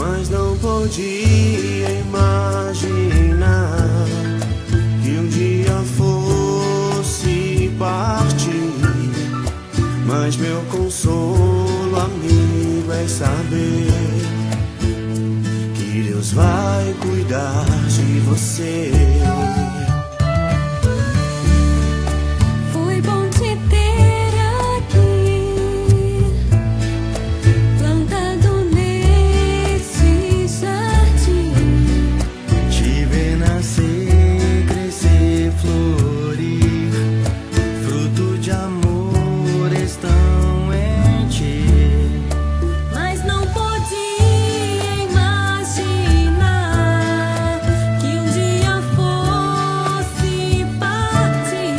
mas não podia imaginar que um dia fosse partir. Mas meu consolo, amigo, é saber que Deus vai cuidar de você. Foi bom te ter aqui, plantado nesse jardim. Te ver nascer, crescer, florir, fruto de amor estão em ti. Mas não podia imaginar que um dia fosse partir.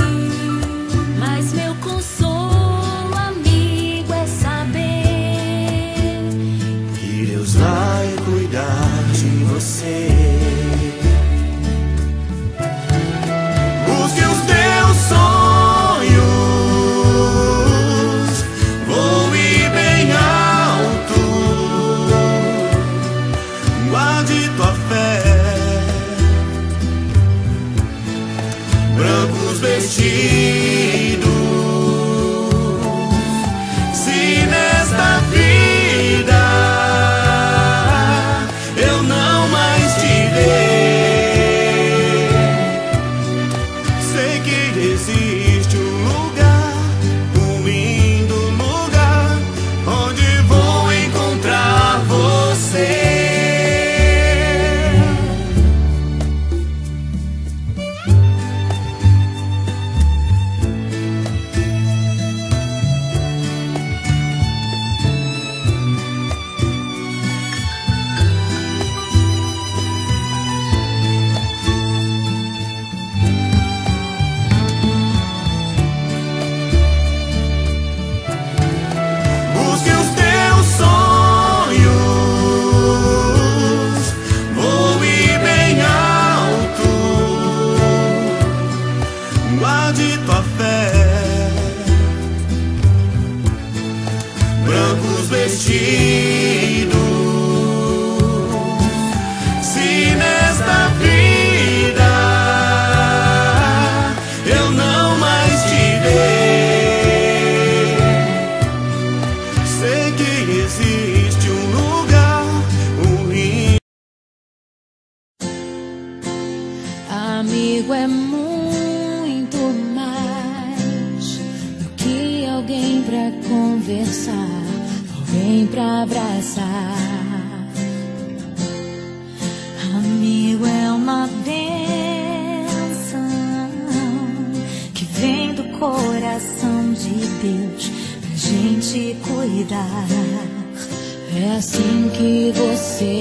Mas meu consolo, amigo, é saber Que Deus vai cuidar de você. Busque os teus sonhos, voe bem alto, guarde tua fé. Brancos vestidos, se nesta vida eu não mais te ver, sei que existe um lugar, um lindo lugar, onde vou encontrar você. Busque os teus sonhos, voe bem alto, guarde tua fé. Brancos vestidos, se nesta vida eu não mais te ver, sei que existe um lugar, um rio. amigo é muito mais do que alguém pra conversar, alguém pra abraçar. Amigo é uma bênção que vem do coração de Deus pra gente cuidar. É assim que você